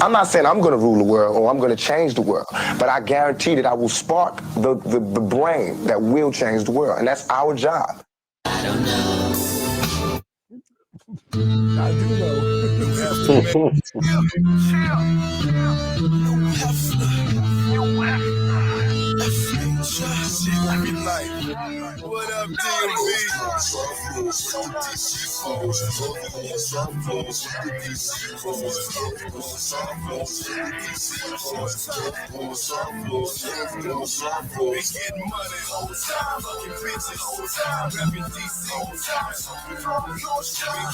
I'm not saying I'm going to rule the world or I'm going to change the world, but I guarantee that I will spark the brain that will change the world, and that's our job. I don't know. I do know. What up, DMV? We getting money, whole time, fucking bitches, whole time, repping DC, whole time, we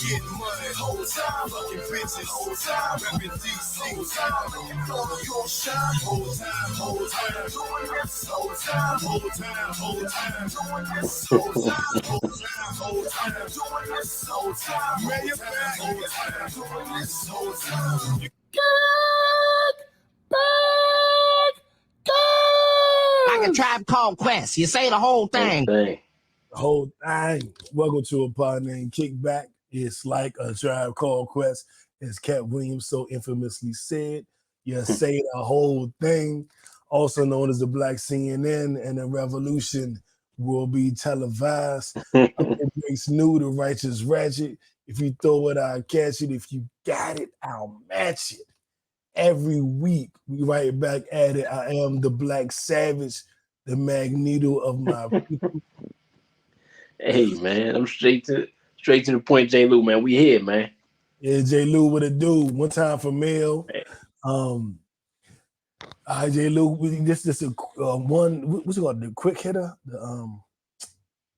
getting money, whole time, fucking bitches, whole time, repping DC, whole time, your shine, whole time, whole time, doing this, whole time, whole time, whole time, doing this, whole time, whole time, whole time, doing this, whole time, man, you're back, whole time, doing this, whole time. Like a Tribe Called Quest. You say the whole thing. The whole thing. Welcome to a pod named Kickback. It's like a Tribe Called Quest, as Cat Williams so infamously said. You say the whole thing, also known as the Black CNN, and the revolution will be televised. It's new, the righteous ratchet. If you throw it, I'll catch it. If you got it, I'll match it. Every week, we right back at it. I am the Black Savage, the Magneto of my people. Hey, man, I'm straight to the point, J Lew, man. We here, man. Yeah, J Lew, what it do? One time for mail. J Lew, this is a one. What's it called? The quick hitter. The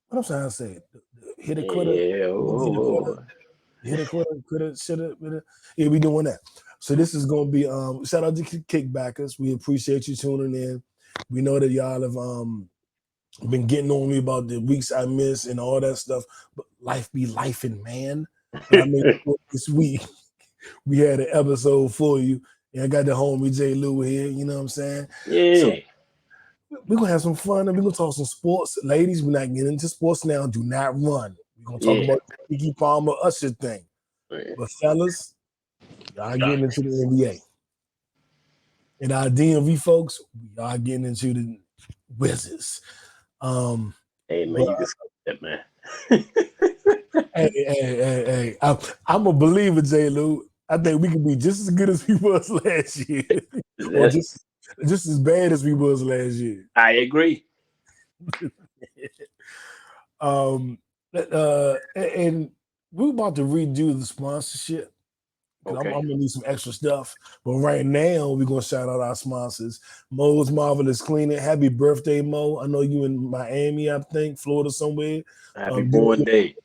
what I'm trying to say? The hitter quitter. Hitter quitter. Shitter. Yeah, we doing that. So this is gonna be shout out to Kickbackers. We appreciate you tuning in. We know that y'all have been getting on me about the weeks I miss and all that stuff, but life be lifing, man. I mean, this week we had an episode for you, and I got the homie J Lew here. You know what I'm saying? Yeah. So we're gonna have some fun and we're gonna talk some sports, ladies. We're not getting into sports now. Do not run. We're gonna talk about the Keke Palmer Usher thing, but fellas. Y'all getting into the NBA. And our DMV folks, we are getting into the Wizards. Hey, man, you can stop that, man. Hey. I'm a believer, J Lew. I think we can be just as good as we was last year. Or just as bad as we was last year. I agree. And we're about to redo the sponsorship. Okay. I'm gonna need some extra stuff, but right now we're gonna shout out our sponsors. Mo's Marvelous Cleaning. Happy birthday, Mo! I know you in Miami, I think, Florida somewhere. Happy born day!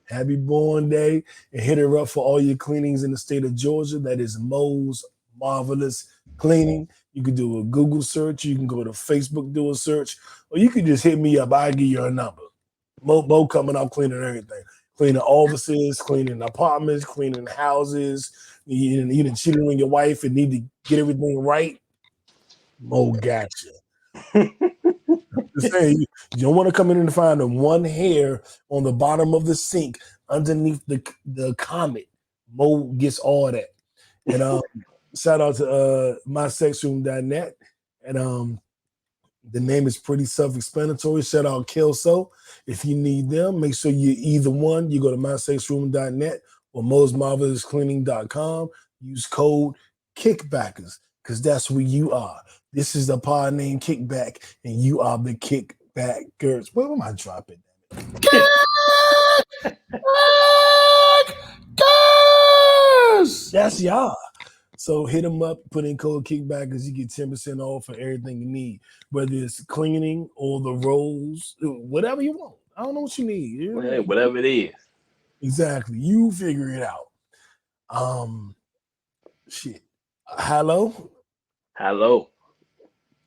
Happy born day! And hit her up for all your cleanings in the state of Georgia. That is Mo's Marvelous Cleaning. You can do a Google search. You can go to Facebook, do a search, or you can just hit me up. I'll give you a number. Mo coming out cleaning everything. Cleaning offices, cleaning apartments, cleaning houses. You done cheated on your wife and need to get everything right. Mo got you. Just saying, you don't want to come in and find the one hair on the bottom of the sink underneath the comet. Mo gets all that. And shout out to mysexroom.net. And the name is pretty self-explanatory. Shout out Kelso. If you need them, make sure you either one. You go to mysexroom.net or mosmarvelouscleaning.com. Use code Kickbackers because that's where you are. This is the pod named Kickback, and you are the Kickbackers. Where am I dropping that? Kickbackers! That's y'all. So hit them up, put in code Kickbackers. You get 10% off for everything you need, whether it's cleaning or the rolls, whatever you want. I don't know what you need. You know? Whatever it is. Exactly. You figure it out. Shit. Hello.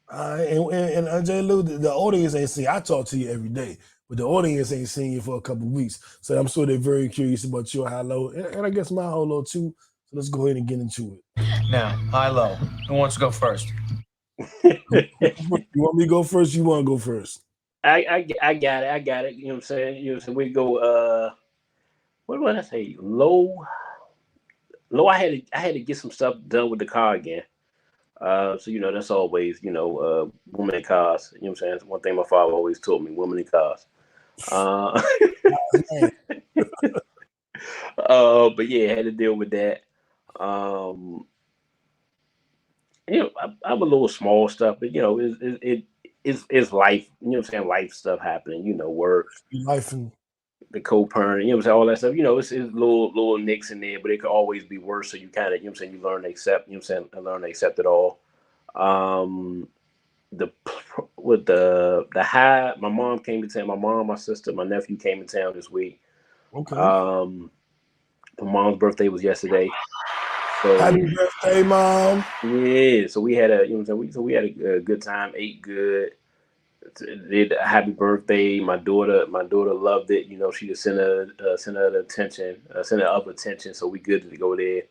And J Lew, the audience ain't seen. I talk to you every day, but the audience ain't seen you for a couple of weeks. So I'm sure they're very curious about your hello, and I guess my hello too. So let's go ahead and get into it. Now, high-low. Who wants to go first? You want me to go first? You want to go first? I got it. You know what I'm saying? You know, so we go. What did I say? Low. No, I had to get some stuff done with the car again. So that's always women in cars. You know what I'm saying? That's one thing my father always told me: women in cars. Uh, Man, but yeah, I had to deal with that. Um, I'm a little small stuff, but it's life. You know what I'm saying? Life stuff happening. Work, life and the co-parent. You know what I'm saying? All that stuff. It's little nicks in there, but it could always be worse. So you kind of, you know what I'm saying? You learn to accept. You know what I'm saying? I learn to accept it all. Um, the with the high. My mom came to town. My mom, my sister, my nephew came to town this week. okay. Um, my mom's birthday was yesterday, so Happy birthday, mom. yeah. So we had a you know what I'm saying. We had a good time. Ate good. Did a happy birthday. My daughter loved it. She just sent her the attention, sent her up attention. So we good to go there.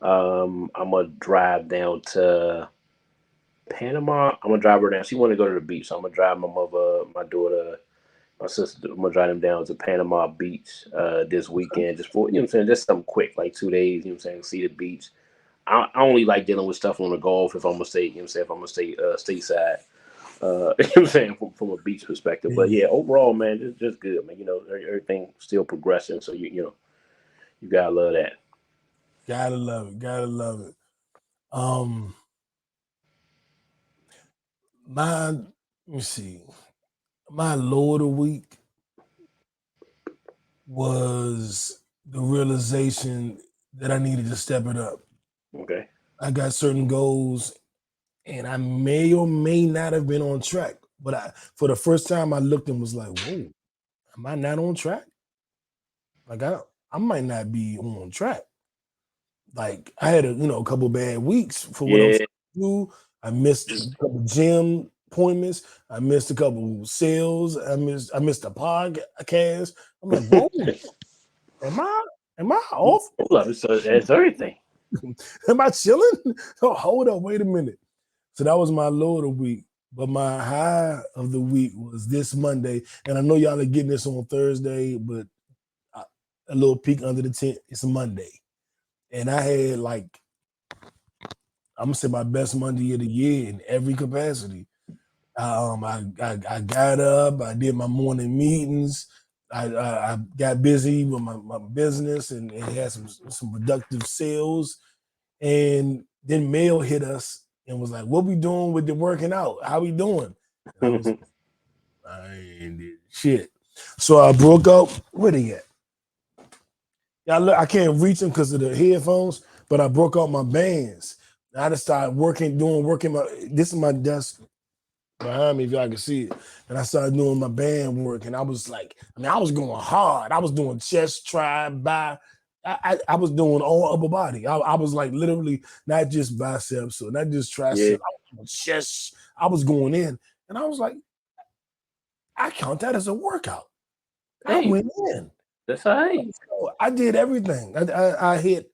I'm gonna drive down to Panama. I'm gonna drive her down. She want to go to the beach, so I'm gonna drive my mother, my daughter, my sister. I'm gonna drive them down to Panama Beach this weekend, just for I'm saying, just something quick, like 2 days. See the beach. I only like dealing with stuff on the golf if I'm gonna stay. If I'm gonna stay stateside. I'm saying from a beach perspective, but Yeah, yeah, overall, man, just good, man. Everything still progressing, so you gotta love that. gotta love it. Gotta love it. Um, my let me see. My low of the week was the realization that I needed to step it up. Okay. I got certain goals, and I may or may not have been on track. But for the first time, I looked and was like, "Whoa, am I not on track? Like I might not be on track." Like I had a couple bad weeks for what I'm trying Yeah. to do. I missed a couple gym appointments. I missed a couple sales. I missed a podcast. I'm like, whoa, am I off? Hold up, so that's everything. Am I chilling? Oh, hold up, wait a minute. So that was my low of the week. But my high of the week was this Monday. And I know y'all are getting this on Thursday, but a little peek under the tent. It's Monday. And I had like, I'm gonna say my best Monday of the year in every capacity. I got up, I did my morning meetings, I got busy with my business and had some productive sales. And then mail hit us and was like, "What we doing with the working out? How we doing?" And I was, I ain't did shit. So I broke up. Where they at? Yeah, look, I can't reach them because of the headphones, but I broke out my bands. I just started working my. This is my desk behind me, if y'all can see it. And I started doing my band work, and I was like, I was going hard. I was doing chest, tri, bi. I was doing all upper body. I was like literally not just biceps or not just Yeah. triceps. I was doing chest. I was going in, and I was like, I count that as a workout. I Hey, went in. that's all right. So I did everything. I hit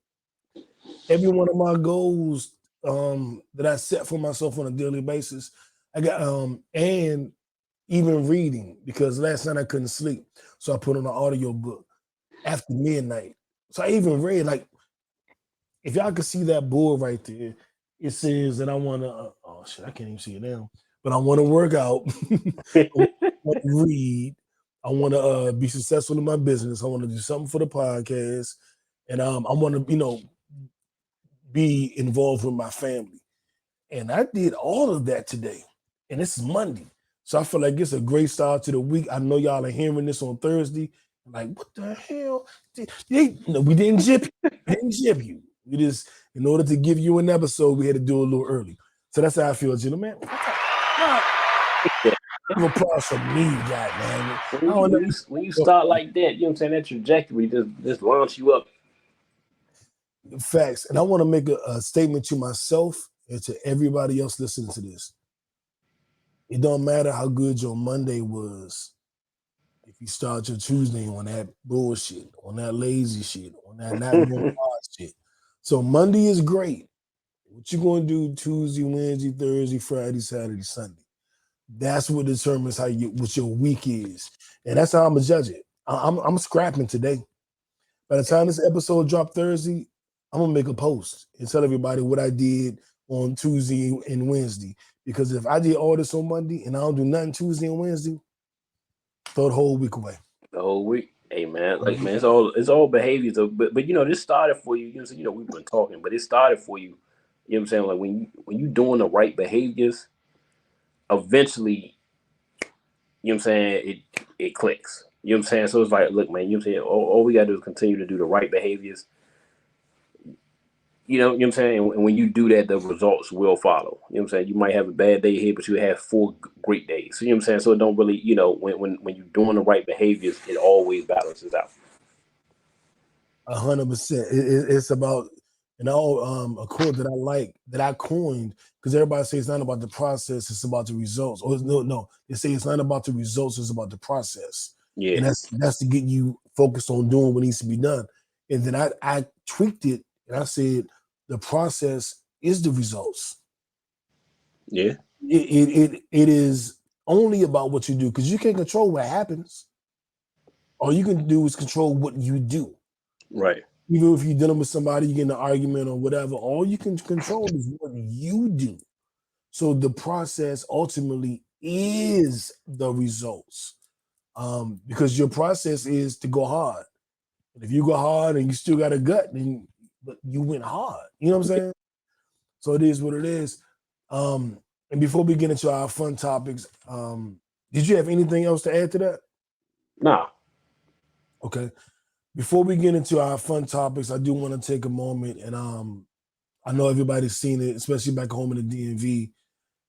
every one of my goals that I set for myself on a daily basis. I got and even reading because last night I couldn't sleep. So I put on an audio book after midnight. So I even read like if y'all could see that board right there, it says that I want to oh shit, I can't even see it now. But I want to work out, I want to read, I want to be successful in my business, I want to do something for the podcast, and I want to, be involved with my family. And I did all of that today. And this is Monday. So I feel like it's a great start to the week. I know y'all are hearing this on Thursday. Like, what the hell? No, we didn't jip you. We didn't jip you. We just, in order to give you an episode, we had to do it a little early. So that's how I feel, gentlemen. Give applause for me, goddamn it. I don't know. When you start like that, you know what I'm saying, that trajectory just launch you up. Facts. And I want to make a statement to myself and to everybody else listening to this. It don't matter how good your Monday was. If you start your Tuesday on that bullshit, on that lazy shit, on that not going hard shit. So Monday is great. What you gonna do Tuesday, Wednesday, Thursday, Friday, Saturday, Sunday? That's what determines what your week is, and that's how I'm gonna judge it. I'm scrapping today. By the time this episode dropped Thursday, I'm gonna make a post and tell everybody what I did on Tuesday and Wednesday. Because if I did all this on Monday and I don't do nothing Tuesday and Wednesday, throw the whole week away. The whole week. Hey man, like man, it's all behaviors of, but this started for you. We've been talking, but it started for you. You know what I'm saying? Like when you doing the right behaviors, eventually, you know what I'm saying, it clicks. You know what I'm saying? So it's like, look, man, you know what I'm saying, all we gotta do is continue to do the right behaviors. You know what I'm saying? And when you do that, the results will follow. You know what I'm saying? You might have a bad day here, but you have 4 great days. So, you know what I'm saying? So it don't really, when you're doing the right behaviors, it always balances out. 100%. It's about a quote that I like that I coined because everybody says it's not about the process, it's about the results. Or no, they say it's not about the results, it's about the process. Yeah, And that's to get you focused on doing what needs to be done. And then I tweaked it and I said the process is the results. yeah, It is only about what you do because you can't control what happens. All you can do is control what you do. right. Even if you're dealing with somebody, you get in an argument or whatever, all you can control is what you do. So the process ultimately is the results. Because your process is to go hard. And if you go hard and you still got a gut, then but you went hard. You know what I'm saying? So it is what it is. And before we get into our fun topics, did you have anything else to add to that? Nah, Okay. Before we get into our fun topics, I do want to take a moment and I know everybody's seen it, especially back home in the DMV.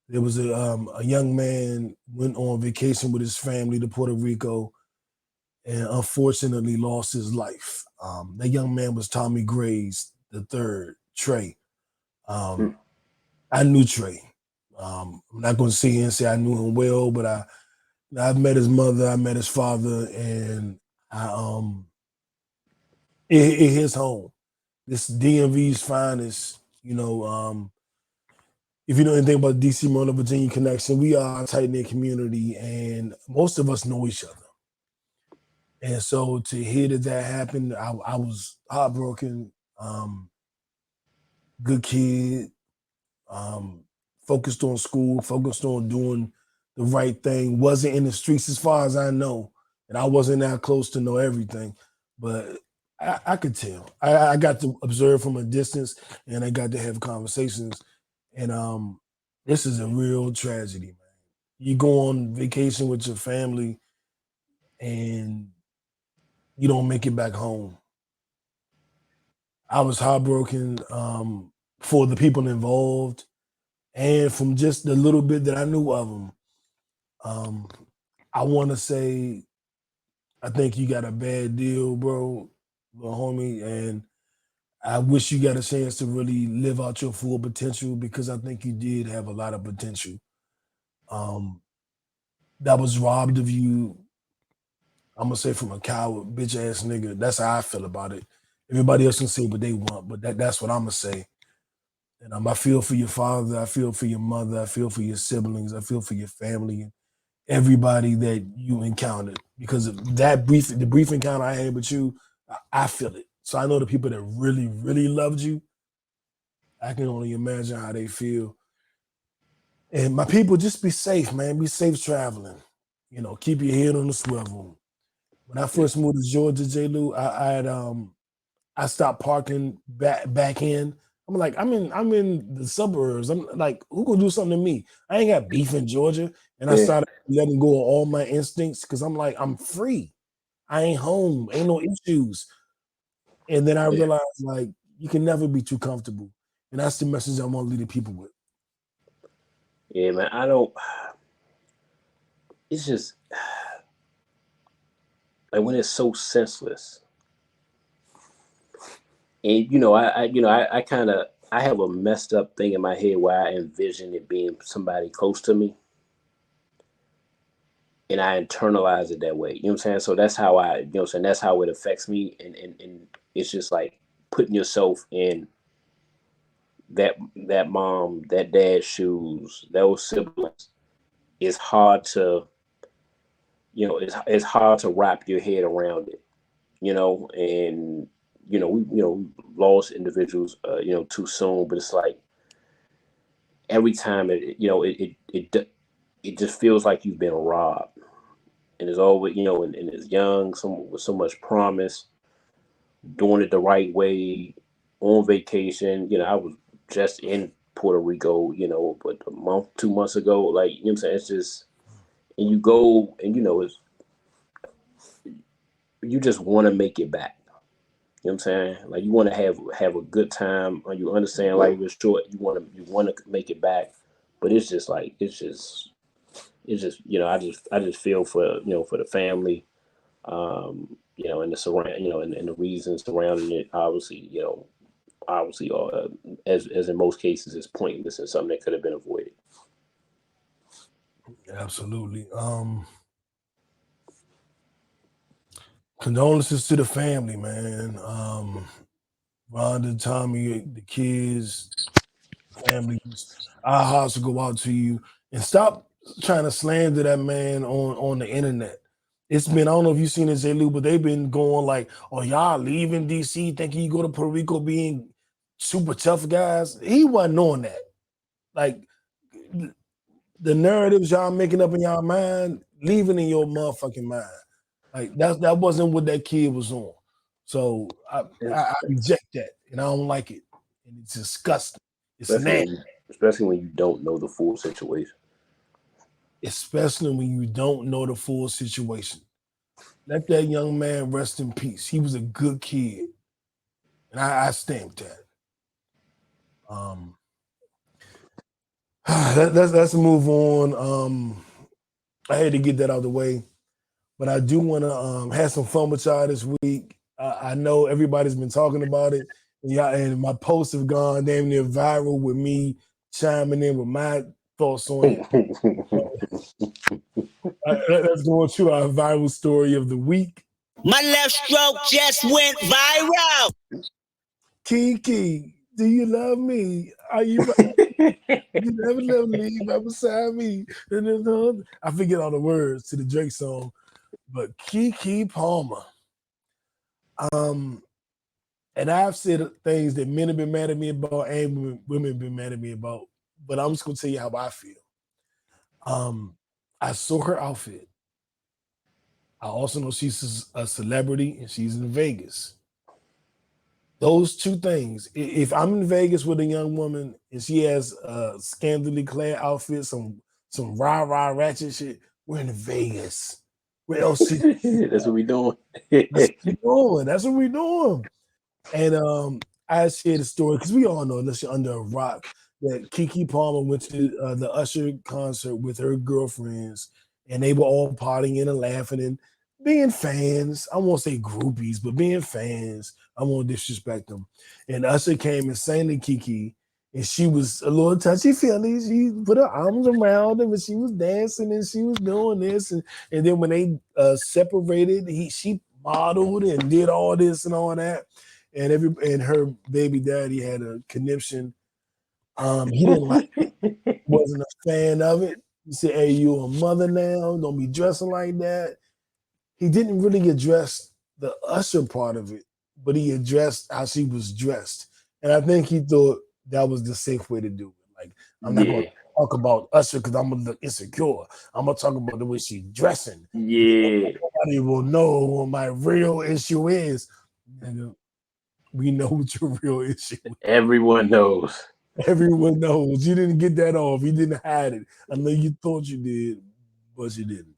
There was a young man went on vacation with his family to Puerto Rico and unfortunately lost his life. That young man was Tommy Grays the third, Trey. Hmm. I knew Trey. I'm not going to sit here and say I knew him well, but I've met his mother, I met his father, and it his home. This DMV's finest, if you know anything about DC, Maryland, Virginia connection, we are a tight knit community, and most of us know each other. And so to hear that happened, I was heartbroken. Good kid, um, focused on school, focused on doing the right thing. Wasn't in the streets as far as I know, and I wasn't that close to know everything, but I could tell. I got to observe from a distance, and I got to have conversations. And this is a real tragedy, man. You go on vacation with your family, and you don't make it back home. I was heartbroken for the people involved, and from just the little bit that I knew of them. Um, I want to say, I think you got a bad deal, bro, little homie, and I wish you got a chance to really live out your full potential because I think you did have a lot of potential. Um, that was robbed of you. I'm gonna say from a coward, bitch ass nigga. That's how I feel about it. Everybody else can say what they want, but that's what I'm gonna say. And I feel for your father, I feel for your mother, I feel for your siblings, I feel for your family and everybody that you encountered. Because of the brief encounter I had with you, I feel it. So I know the people that really, really loved you, I can only imagine how they feel. And my people, just be safe, man. Be safe traveling. Keep your head on the swivel. When I Yeah, first moved to Georgia, J Lew, I stopped parking back in. I'm like, I'm in the suburbs. I'm like, who gonna do something to me? I ain't got beef in Georgia. And I yeah, started letting go of all my instincts because I'm like, I'm free. I ain't home. Ain't no issues. And then I yeah, realized like you can never be too comfortable. And that's the message I want to leave the people with. yeah, man. I don't. It's just like when it's so senseless, and I kind of I have a messed up thing in my head where I envision it being somebody close to me, and I internalize it that way. You know what I'm saying? So that's how what I'm saying, that's how it affects me, and it's just like putting yourself in that mom, that dad's shoes, those siblings. It's hard to it's hard to wrap your head around it, and we lost individuals, too soon. But it's like every time it just feels like you've been robbed, and it's always, and it's young, someone with so much promise, doing it the right way, on vacation. I was just in Puerto Rico, but a month, 2 months ago, like, you know what I'm saying? It's just, and you go and, it's, you just want to make it back. You know what I'm saying? Like, you want to have a good time, or you understand life is short. You want to make it back, but it's just like I just feel for for the family, and the surround, and the reasons surrounding it. Obviously, as in most cases, is pointless and something that could have been avoided. Absolutely. Condolences to the family, man. Rhonda, Tommy, the kids, families. Our hearts will go out to you, and stop trying to slander that man on the internet. It's been, I don't know if you've seen it, J Lew, but they've been going like, "Oh, y'all leaving DC, thinking you go to Puerto Rico being super tough guys." He wasn't on that. Like, the narratives y'all making up in y'all mind, leaving in your motherfucking mind. Like, that wasn't what that kid was on. So I reject that, and I don't like it, and it's disgusting. It's especially nasty. when you, especially when you don't know the full situation. Especially when you don't know the full situation. Let that young man rest in peace. He was a good kid, and I stamped that. Let's move on. I had to get that out of the way, but I do want to have some fun with y'all this week. I know everybody's been talking about it, and my posts have gone damn near viral with me chiming in with my thoughts on it. Let's go into our viral story of the week. My left stroke just went viral. Keke, do you love me? Are you? You never let me leave right beside me. I forget all the words to the Drake song, but Keke Palmer. And I've said things that men have been mad at me about, and women have been mad at me about. But I'm just gonna tell you how I feel. I saw her outfit. I also know she's a celebrity and she's in Vegas. Those two things. If I'm in Vegas with a young woman and she has a scantily clad outfit, some rah ratchet shit, we're in Vegas. Where else? That's what we doing. That's what we doing. That's what we doing. And I shared a story because we all know, unless you're under a rock, that Keke Palmer went to the Usher concert with her girlfriends, and they were all partying and laughing and being fans. I won't say groupies, but being fans. I won't disrespect them. And Usher came and sang to Keke, and she was a little touchy-feely. She put her arms around him, and she was dancing, and she was doing this. And then when they separated, she modeled and did all this and all that. And her baby daddy had a conniption. He didn't like it, wasn't a fan of it. He said, "Hey, you a mother now, don't be dressing like that." He didn't really address the Usher part of it, but he addressed how she was dressed. And I think he thought that was the safe way to do it. Like, I'm not gonna talk about Usher because I'm gonna look insecure. I'm gonna talk about the way she's dressing. Yeah. Nobody will know what my real issue is. And we know what your real issue is. Everyone knows. Everyone knows. You didn't get that off. You didn't hide it. I know you thought you did, but you didn't.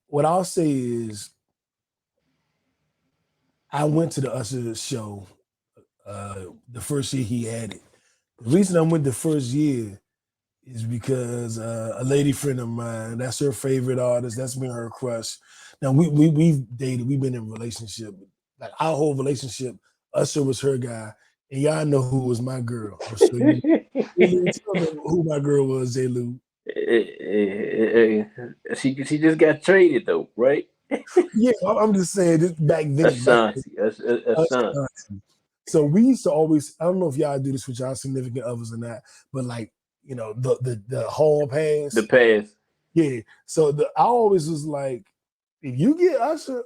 What I'll say is I went to the Usher show the first year he had it. The reason I went the first year is because a lady friend of mine, that's her favorite artist, that's been her crush. Now we've dated, we've been in a relationship. Like, our whole relationship, Usher was her guy, and y'all know who was my girl. I'm sure you know who my girl was, J Lew. She just got traded though, right? Yeah, I'm just saying this back then. Ashanti. Ashanti. So we used to always, I don't know if y'all do this with y'all significant others or not, but like, the hall pass. The pass. Yeah. So I always was like, if you get Usher,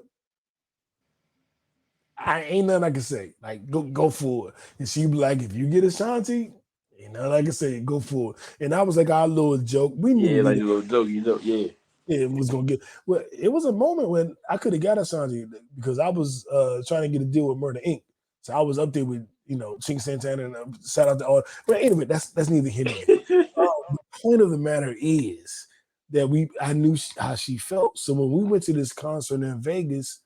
I ain't nothing I can say. Like, go for it. And she be like, if you get Ashanti, ain't nothing I can say. Go for it. And I was like, our little joke. We knew Yeah, we like a little joke, yeah. it was gonna get. Well, it was a moment when I could have got Ashanti because I was trying to get a deal with Murder Inc. So I was up there with Chink Santana and shout out to all. But anyway, that's neither here nor there. The point of the matter is that I knew how she felt. So when we went to this concert in Vegas,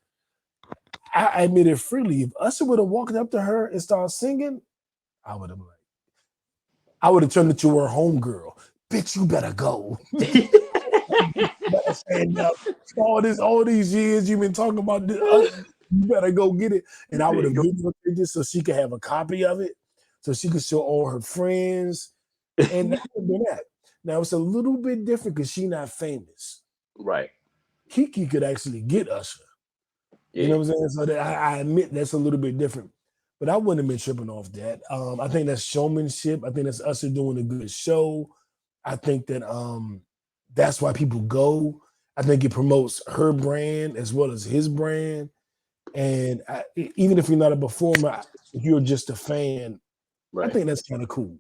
I admit it freely. If Usher would have walked up to her and started singing, I would have turned into her homegirl. Bitch, you better go. You better stand up. All these years you've been talking about this, you better go get it. And I would have videotaped it so she could have a copy of it, so she could show all her friends. And that would have been that. Now it's a little bit different because she's not famous. Right. Keke could actually get Usher. Yeah. You know what I'm saying? So that I admit that's a little bit different. But I wouldn't have been tripping off that. I think that's showmanship. I think that's Usher doing a good show. I think that that's why people go. I think it promotes her brand as well as his brand. And even if you're not a performer, if you're just a fan, Right. I think that's kind of cool.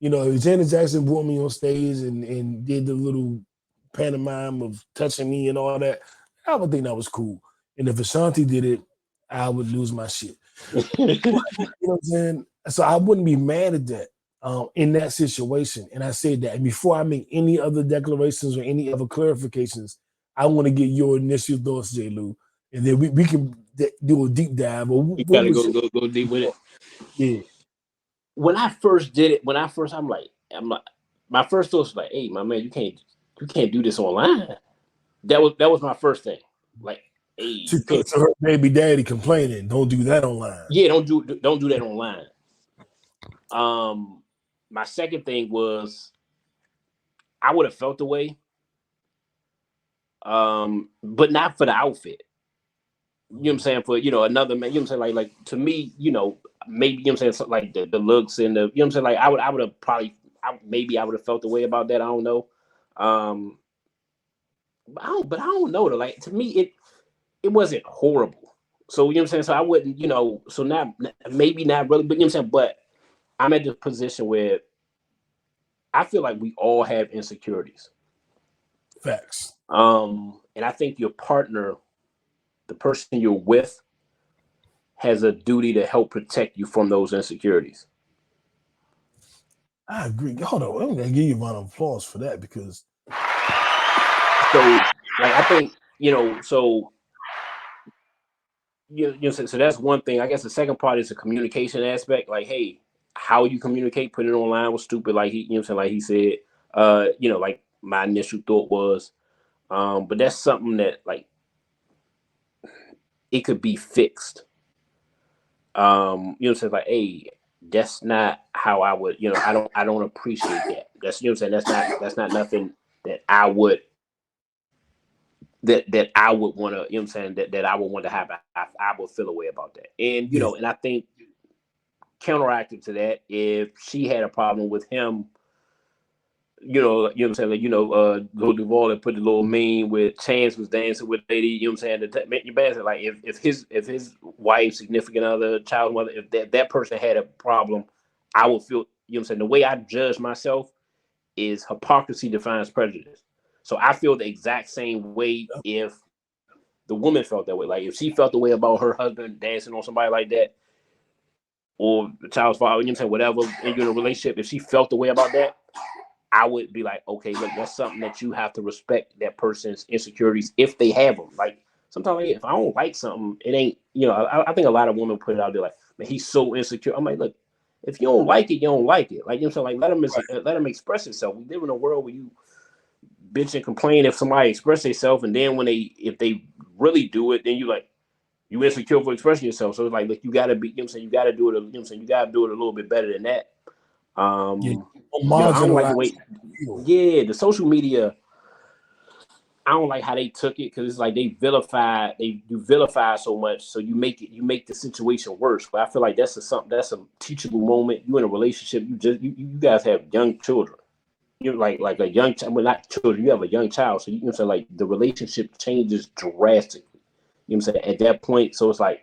If Janet Jackson brought me on stage and did the little pantomime of touching me and all that, I would think that was cool. And if Ashanti did it, I would lose my shit. You know what I'm saying? So I wouldn't be mad at that in that situation. And I said that. And before I make any other declarations or any other clarifications, I want to get your initial thoughts, J Lew. And then we can do a deep dive. Or You gotta go deep with it. Yeah. When I first did it, I'm like, my first thought was like, hey, my man, you can't do this online. That was my first thing. Like, hey, So her baby daddy complaining, don't do that online. Yeah, don't do that online. My second thing was I would have felt the way, but not for the outfit. You know what I'm saying? For another man, you know what I'm saying? Like to me, maybe you know what I'm saying, like the looks and the you know what I'm saying, like I would have probably I would have felt the way about that. I don't know. But I don't know though. Like to me, it wasn't horrible. So you know what I'm saying? So I wouldn't, so not maybe not really, but you know what I'm saying, but I'm at the position where I feel like we all have insecurities. Facts. And I think your partner, the person you're with, has a duty to help protect you from those insecurities. I agree. Hold on, I'm gonna give you a round of applause for that because so like I think, so so that's one thing. I guess the second part is the communication aspect. Like, hey, how you communicate, put it online was stupid. Like like he said, like my initial thought was, but that's something that like it could be fixed. Like, hey, that's not how I would, I don't appreciate that. That's that's not nothing that I would that I would want to, that I would want to have. I would feel a way about that. And and I think counteractive to that, if she had a problem with him, go to Duval and put the little meme with Chance was dancing with lady, your bad. Like if his wife, significant other, child mother, if that person had a problem, I would feel, the way I judge myself is hypocrisy defines prejudice. So I feel the exact same way if the woman felt that way. Like if she felt the way about her husband dancing on somebody like that, or the child's father, whatever, in your relationship, if she felt the way about that, I would be like, okay, look, that's something that you have to respect that person's insecurities if they have them. Like sometimes, like, if I don't like something, it ain't, I think a lot of women put it out there like, man, he's so insecure. I'm like, look, if you don't like it, you don't like it. Like, like let him express himself. We live in a world where you bitch and complain if somebody express themselves, and then if they really do it, then you insecure for expressing yourself. So it's like, look, you gotta be, you gotta do it, you gotta do it a little bit better than that. I don't like the way, the social media, I don't like how they took it, because it's like they vilify so much, so you make the situation worse. But I feel like that's a teachable moment. You in a relationship, you guys have young children. You're like a young child, well, not children, you have a young child, so you say like the relationship changes drastically. At that point, so it's like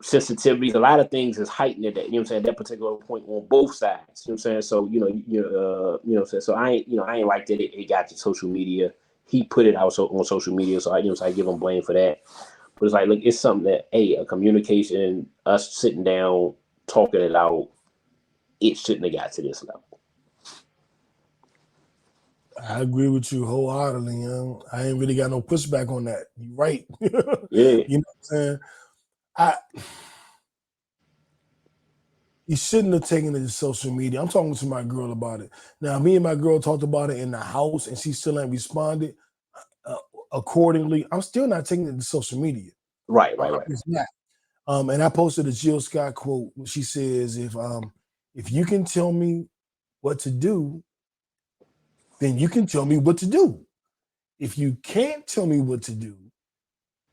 sensitivities, a lot of things is heightened at that, you know what I'm saying, that particular point on both sides. You know what I'm saying? So, you know, what I'm saying? So I ain't like that it got to social media. He put it out on social media, so I give him blame for that. But it's like, look, it's something that a communication, us sitting down, talking it out, it shouldn't have got to this level. I agree with you wholeheartedly, young. I ain't really got no pushback on that. You're right. Yeah. You know what I'm saying? You shouldn't have taken it to social media. I'm talking to my girl about it. Now, me and my girl talked about it in the house, and she still ain't responded accordingly. I'm still not taking it to social media. Right. It's not. And I posted a Jill Scott quote. She says, if you can tell me what to do, then you can tell me what to do. If you can't tell me what to do,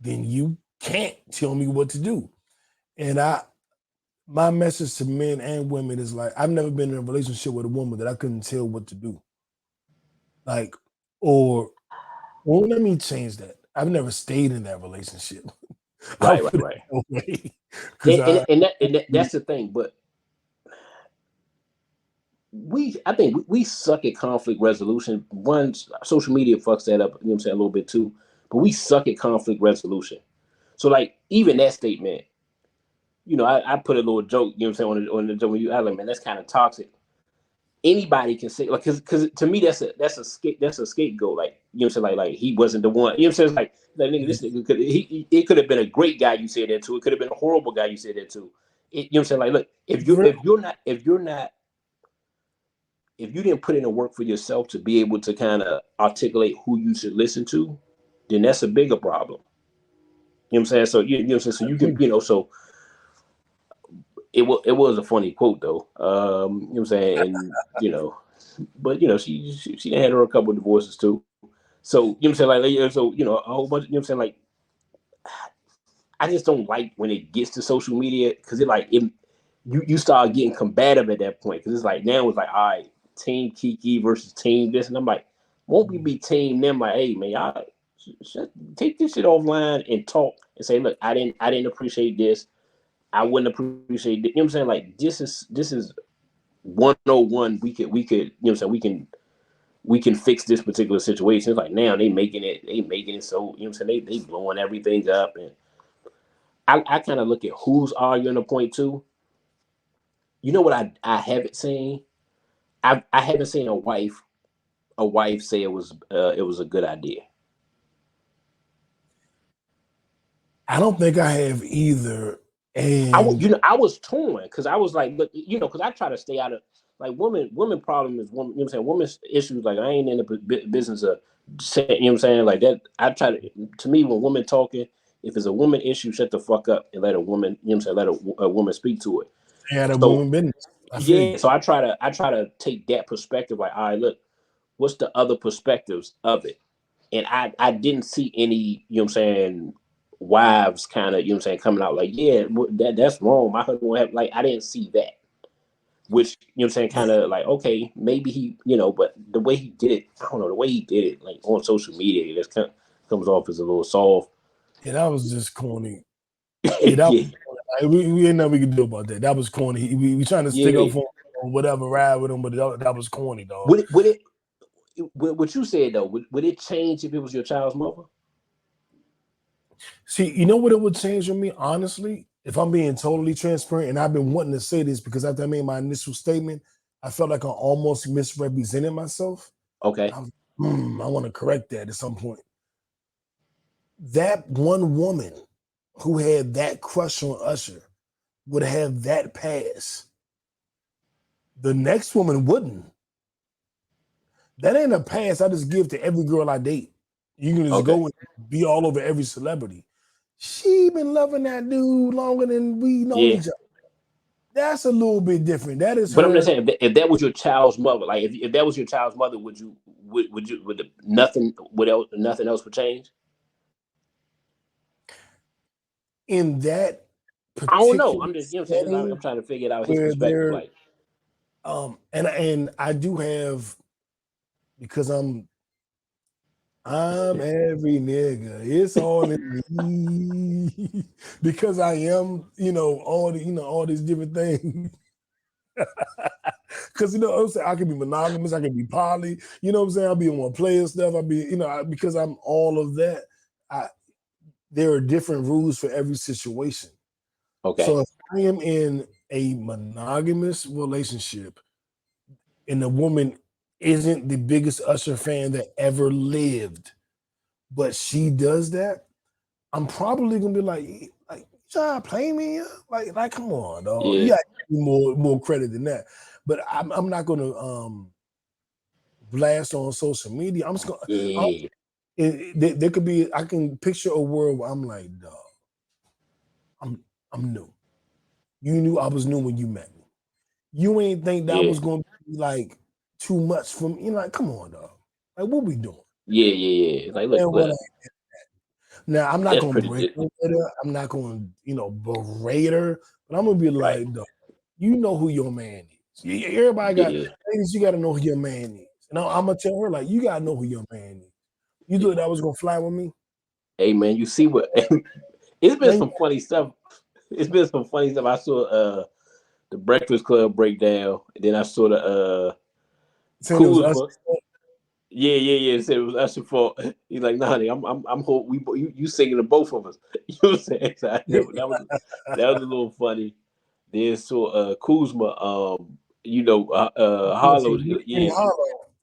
then you can't tell me what to do. And my message to men and women is like, I've never been in a relationship with a woman that I couldn't tell what to do. Like, well, let me change that. I've never stayed in that relationship. Right. That's the thing. But I think we suck at conflict resolution. One, social media fucks that up, you know what I'm saying, a little bit too. But we suck at conflict resolution. So like even that statement, you know, I put a little joke, you know what I'm saying, on the joke when you like, man, that's kind of toxic. Anybody can say, like, because to me that's a scapegoat, like, you know what I'm saying, like he wasn't the one, you know what I'm saying, like nigga, this nigga it could have been a great guy you said that to, it could have been a horrible guy you said that to. You know what I'm saying, like, look, if you didn't put in the work for yourself to be able to kind of articulate who you should listen to, then that's a bigger problem. You know what I'm saying? So you know what I'm saying, so you can, you know, so it was a funny quote though. You know what I'm saying? And you know, but you know, she had her a couple of divorces too. So you know what I'm saying, like, so you know, a whole bunch, you know what I'm saying, like, I just don't like when it gets to social media, because you start getting combative at that point, because it's like now it's like, all right, team Keke versus team this, and I'm like, won't we be team them? Like, hey man, y'all take this shit offline and talk and say, look, I didn't appreciate this. I wouldn't appreciate it. You know what I'm saying? Like, this is 101. We could, you know what I'm saying, we can fix this particular situation. It's like now they making it so, you know what I'm saying, they blowing everything up. And I kind of look at who's arguing the point too. You know what I haven't seen? I haven't seen a wife say it was a good idea. I don't think I have either. And I was torn, because I was like, look, you know, because I try to stay out of, like, women problem is woman, you know what I'm saying, women's issues, like, I ain't in the business of saying, you know what I'm saying, like that. I try to me, when women talking, if it's a woman issue, shut the fuck up and let a woman, you know what I'm saying, let a woman speak to it. had a So woman business. yeah, so I try to take that perspective, like, all right, look, what's the other perspectives of it? And I didn't see any, you know what I'm saying, wives kind of, you know what I'm saying, coming out like, yeah, that's wrong. My husband will have, like, I didn't see that. Which, you know what I'm saying, kind of like, okay, maybe he, you know, but the way he did it, I don't know, the way he did it, like on social media, it just comes off as a little soft. Yeah, that was just corny. Yeah, that was corny. We ain't nothing we can do about that. That was corny. We trying to stick up for him or whatever, ride with him, but that was corny, dog. What you said though, would it change if it was your child's mother? See, you know what it would change for me, honestly, if I'm being totally transparent, and I've been wanting to say this because after I made my initial statement, I felt like I almost misrepresented myself. Okay. I want to correct that at some point. That one woman who had that crush on Usher would have that pass. The next woman wouldn't. That ain't a pass I just give to every girl I date. You can just go and be all over every celebrity. She been loving that dude longer than we know each other. That's a little bit different. That is. But I'm just saying, if that was your child's mother, like if that was your child's mother, would nothing else would change? In that I don't know. particular I'm just, you know what I'm saying, I'm trying to figure it out his where perspective. Like, and I do have, because I'm I'm every nigga. It's all in me because I am, all these different things. Because I'm saying I can be monogamous, I can be poly. You know what I'm saying? I'll be on player stuff. I'll be, because I'm all of that. There are different rules for every situation. Okay. So if I am in a monogamous relationship and the woman isn't the biggest Usher fan that ever lived, but she does that, I'm probably gonna be like you trying to play me? Like, come on, dog. Yeah. You got more credit than that. But I'm not gonna blast on social media. I'm just gonna. Yeah. There could be. I can picture a world where I'm like, dog. I'm new. You knew I was new when you met me. You ain't think that Yeah. was gonna be like too much for me. Like, come on, dog. Like, what we doing? Yeah. It's like, look. Now I'm not That's gonna pretty break good. her with her. I'm not gonna, berate her, but I'm gonna be Right. like, dog, you know who your man is. Everybody got Yeah. ladies, you gotta know who your man is. And I'm gonna tell her, like, you gotta know who your man is. You thought that was gonna fly with me? Hey man, you see what it's been Now, some funny stuff. It's been some funny stuff. I saw the Breakfast Club breakdown, and then I saw the saying it was us. Kuzma. Yeah. Said it was Usher fault. He's like, nah, I'm hope you singing to both of us. You know what I'm saying? So that was a little funny. Then saw Kuzma, Harlow.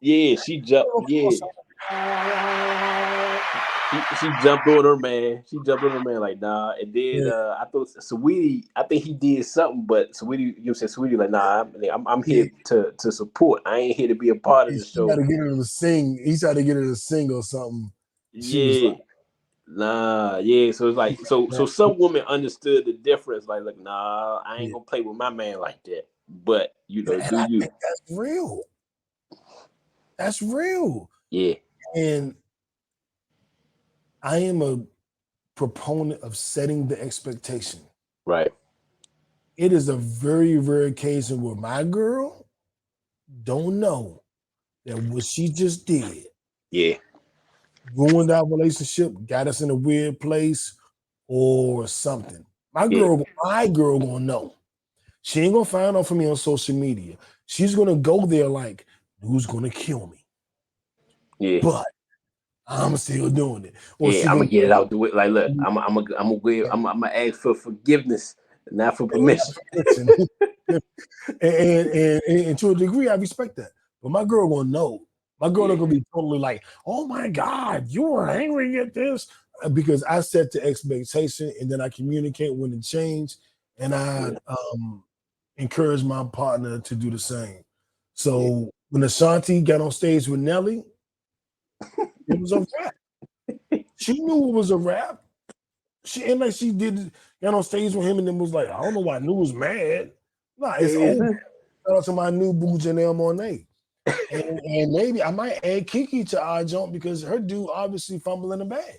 Yeah, she jumped. Yeah, she jumped on her man. She jumped on her man like nah. And then Yeah, I thought Saweetie, I think he did something, but Saweetie, Saweetie like nah. I'm yeah. here to support. I ain't here to be a part of the She got show. to get her to sing. He tried to get her to sing or something. She was Yeah, nah, yeah. So it's like so like, some women understood the difference. Like, look, nah, I ain't yeah. gonna play with my man like that. But And do I you? think that's real. That's real. Yeah, And I am a proponent of setting the expectation. right. It is a very rare occasion where my girl don't know that what she just did Yeah, ruined our relationship, got us in a weird place, or something. My yeah, girl gonna know. She ain't gonna find out from me on social media. She's gonna go there like, who's gonna kill me? yeah. But I'm still doing it. Or Yeah, she I'm gonna gonna get it out the way. Like, look, I'm gonna ask for forgiveness, not for permission. listen. And to a degree, I respect that. But my girl gonna know. My girl Yeah, not gonna be totally like, oh my God, you were angry at this. Because I set the expectation and then I communicate when it changed and I yeah, encourage my partner to do the same. yeah. So when Ashanti got on stage with Nelly, it was a rap. She knew it was a rap. She and like she did got on stage with him and then was like, I don't know why New was mad. Nah, it's over. Shout out to my new boo Janelle Monáe. And maybe I might add Keke to our jump because her dude obviously fumbling the bag.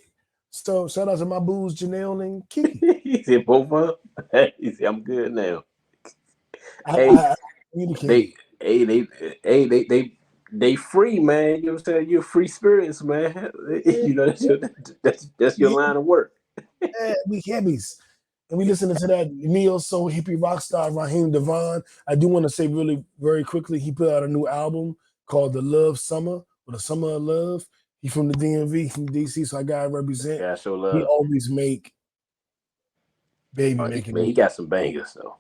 So shout out to my boos Janelle and Keke. He said both of them. He said I'm good now. Hey, I communicated. they, hey, they free, man. You know what I'm saying? You're free spirits, man. Yeah, You know that's your line of work. we heavies. And we listening to that neo soul hippie rock star Raheem Devon. I do want to say really very quickly, he put out a new album called The Love Summer or The Summer of Love. He from the DMV, from DC, so I gotta represent. Yeah, I show He love. always make baby Oh, making man, he music. got some bangers though.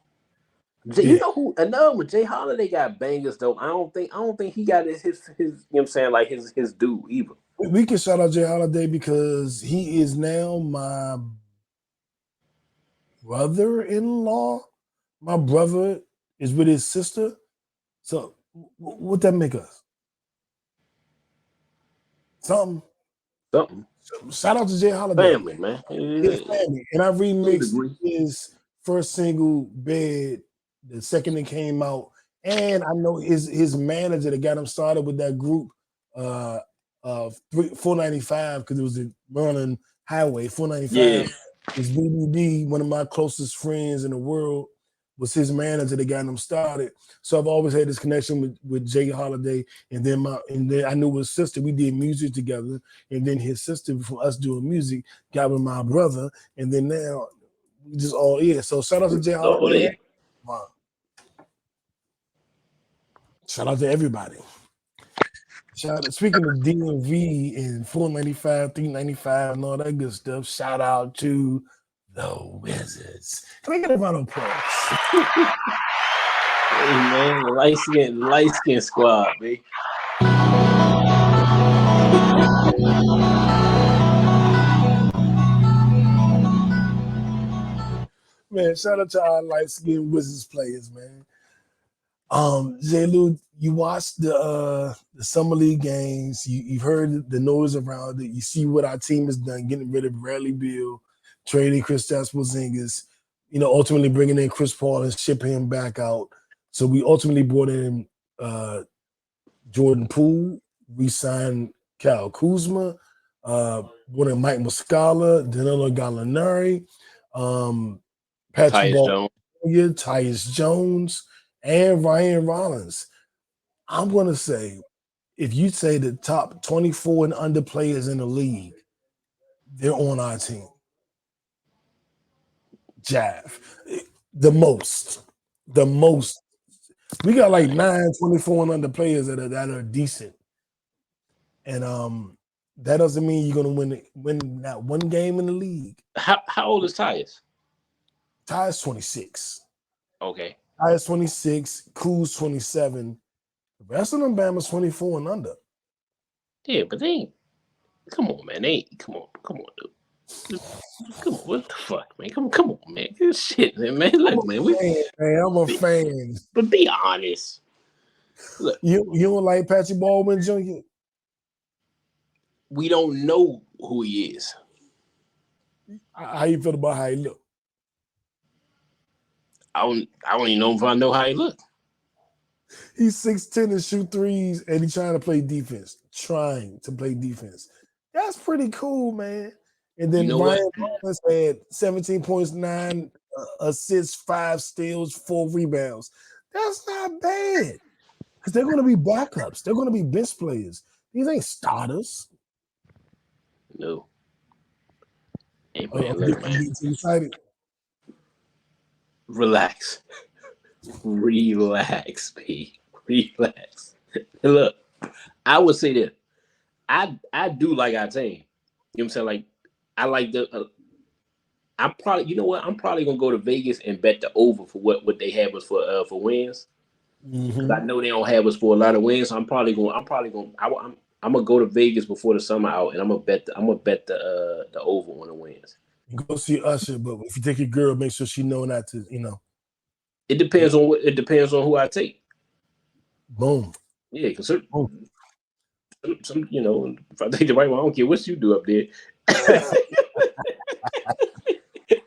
You Yeah, know who? Another one, Jay Holiday got bangers though. I don't think he got his you know what I'm saying, like his due either. we can shout out Jay Holiday because he is now my brother-in-law. My brother is with his sister. So what that make us? Something. Something Shout out to Jay Holiday. family, man. His To family. And I a remixed degree. his first single, Bed, the second that came out. And I know his manager that got him started with that group, 495, because it was the Maryland Highway, Yeah, 495 is BBD, one of my closest friends in the world. was his manager that got him started. So I've always had this connection with Jay Holiday, and then I knew his sister. We did music together, and then his sister, from us doing music, got with my brother, and then now we just all So shout out to Jay Holiday. Wow. Shout out to everybody. Speaking of DMV and 495, 395, and all that good stuff, shout out to the Wizards. Can I get a round of applause? Hey man, light skin squad, man. Man, shout out to our light skinned Wizards players, man. J Lew, you watched the summer league games. You've heard the noise around it. You see what our team has done, getting rid of Bradley Beal, trading Kristaps Porzingis, ultimately bringing in Chris Paul and shipping him back out. So we ultimately brought in Jordan Poole. We signed Kyle Kuzma, brought in Mike Muscala, Danilo Gallinari, Patrick Ball, Tyus Jones, and Ryan Rollins. I'm going to say, if you say the top 24 and under players in the league, they're on our team. Jav. The most. We got like 24 and under players that are decent. And that doesn't mean you're going to win that one game in the league. How old is Tyus? Tyus 26. Okay. Tyus 26, Kuz 27. The rest of them Bama's 24 and under. Yeah, but they ain't. Come on, man. They ain't. Come on, dude. Come on, what the fuck, man? Come on, man. Good shit, man. Look, man. I'm a fan. But be honest. Look, you don't like Patrick Baldwin Jr.? We don't know who he is. How you feel about how he look? I don't even know if I know how he look. He's 6'10" and shoot threes, and he's trying to play defense. That's pretty cool, man. And then Ryan Rollins had 17 points, 9 assists, 5 steals, 4 rebounds. That's not bad. Because they're going to be backups. They're going to be bench players. These ain't starters. No. Hey, man, look, man. Excited. Relax, P. Relax. Look, I would say that I do like our team. You know what I'm saying? Like, I like the. I'm probably, you know what? I'm probably gonna go to Vegas and bet the over for what they have us for wins. Because I know they don't have us for a lot of wins. So I'm gonna go to Vegas before the summer out, and I'm gonna bet the over on the wins. You go see Usher, but if you take your girl, make sure she know not to, It depends on who I take. Boom. Yeah, because some, if I take the right one, I don't care what you do up there.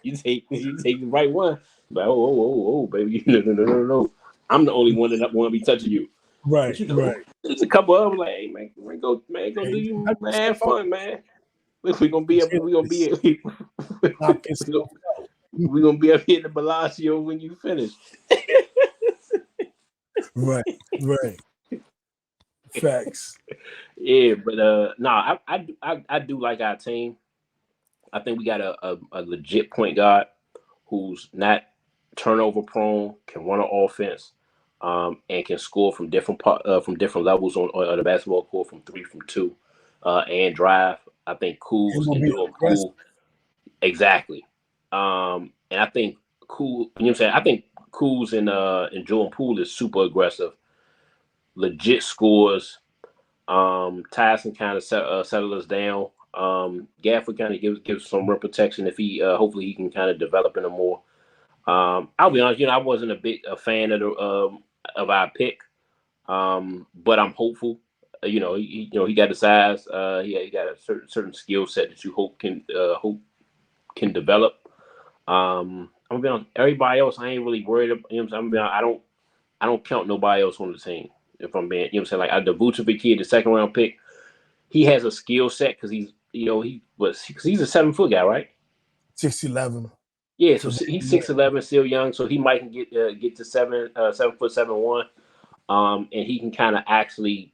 you take the right one. Like, oh, baby, no. I'm the only one that want to be touching you. Right, right. There's a couple of them like, hey, man, go do you, man, have fun, man. Look, we're gonna be up here in the Bellagio when you finish. Right. Facts. Yeah, but I do like our team. I think we got a legit point guard who's not turnover prone, can run an offense, and can score from different levels on the basketball court, from 3, from 2, and drive. I think Kuz can do it cool. Exactly. And I think Kuz, you know what I'm saying? I think Kuz and Jordan Poole is super aggressive, legit scores. Tyson kind of settle us down. Gafford kind of gives some rim protection if he hopefully he can kind of develop in a more. I'll be honest, I wasn't a fan of our pick, but I'm hopeful. He got the size. He got a certain skill set that you hope can develop. I'm gonna be honest, everybody else I ain't really worried about. I don't count nobody else on the team. If I'm being, like the Vucevic kid, the 2nd round pick, he has a skill set because he's a 7-foot guy, right? 6'11". Yeah, so So he's 6'11", still young, so he might can get to 7'7" 7'1", and he can kind of actually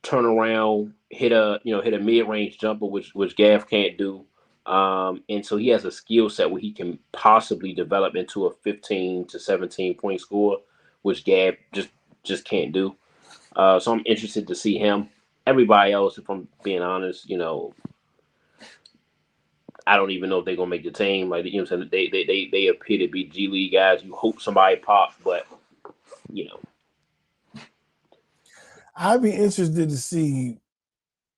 turn around, hit a mid range jumper, which Gav can't do. And so he has a skill set where he can possibly develop into a 15 to 17 point scorer, which Gav just can't do. So I'm interested to see him. Everybody else, if I'm being honest, I don't even know if they're gonna make the team. Like, what I'm saying, they appear to be G League guys. You hope somebody pops, but you know, I'd be interested to see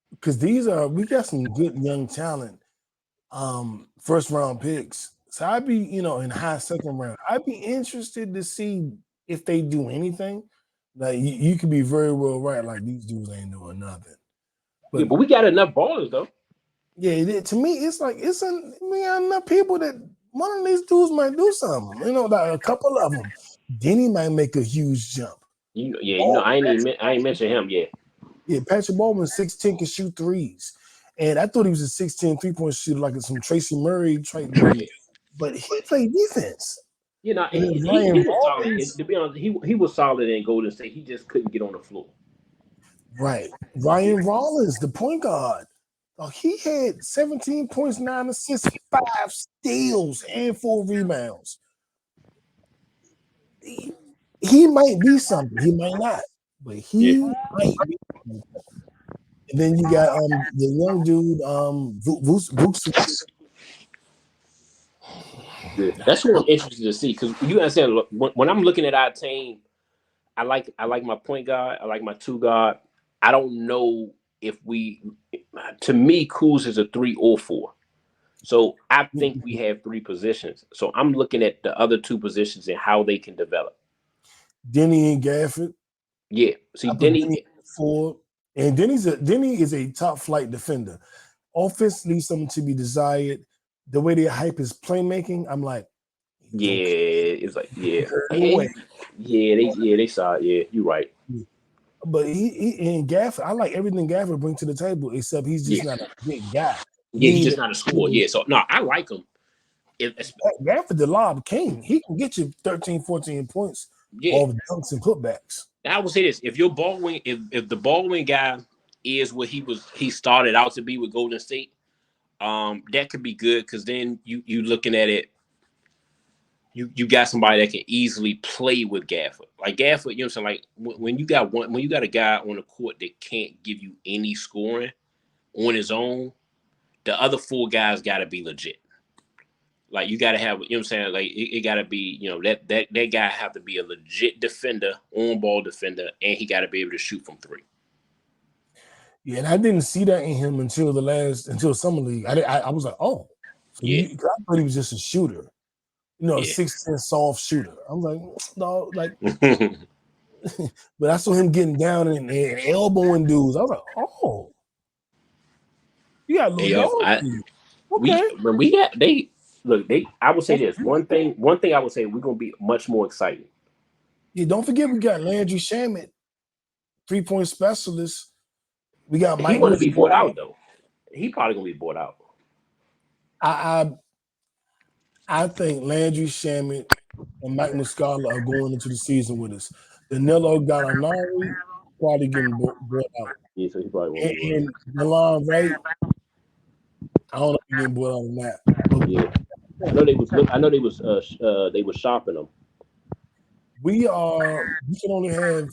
because we got some good young talent, first round picks. So I'd be, in high second round. I'd be interested to see if they do anything. Like you could be very well right. Like these dudes ain't doing nothing. yeah, But but we got enough ballers though. yeah, to me, it's like we got enough people that one of these dudes might do something. Like a couple of them. Denny might make a huge jump. I ain't mentioned him yet. Yeah, Patrick Baldwin 6'10" can shoot threes. And I thought he was a 6'10" three-point shooter, like some Tracy Murray type dude. But he played defense. And then He Ryan was solid. Rollins, To be honest, he was solid in Golden State. He just couldn't get on the floor. right. Ryan Rollins, the point guard. He had 17 points, 9 assists, 5 steals, and 4 rebounds. He might be something. He might not. But he might be something. And then you got the young dude, Vucevic. Yeah. That's what I'm interested to see, because you understand. Look, when I'm looking at our team, I like my point guard. I like my two guard. I don't know if we. To me, Kuz is a 3 or 4. So I think we have 3 positions. So I'm looking at the other 2 positions and how they can develop. Denny and Gafford. Yeah. See, I put Denny Denny. forward. And Denny is a top flight defender. Offense leaves something to be desired. The way they hype his playmaking, I'm like, Yeah, it's like anyway. They saw it. Yeah, you're right. But he and Gafford, I like everything Gafford bring to the table, except he's just not a big guy. Yeah, he's just not a scorer. Yeah, so no, I like him. Gafford, the lob king, he can get you 13, 14 points off dunks and putbacks. I would say this: if your Baldwin, if the Baldwin guy is what he started out to be with Golden State, that could be good, because then you looking at it. You got somebody that can easily play with Gafford. Like Gafford, you know what I'm saying? Like when you got a guy on the court that can't give you any scoring on his own, the other 4 guys got to be legit. Like you got to have, you know what I'm saying? Like it got to be, that guy have to be a legit defender, on ball defender, and he got to be able to shoot from 3. Yeah, and I didn't see that in him until summer league. I was like, oh, so I thought he was just a shooter. 6'10" soft shooter. I was like, no, like, but I saw him getting down and elbowing dudes. I was like, oh, you got a little dog. I would say this one thing I would say, we're gonna be much more excited. Yeah, don't forget we got Landry Shamet, 3-point specialist. We got Mike. He want to be bought out though. He probably gonna be bought out. I think Landry Shamet and Mike Muscala are going into the season with us. Danilo Gallinari probably getting bought out. Yeah, so he probably won't. And Delon Wright, I don't know if he's getting bought out or not. But I know they was shopping them. We can only have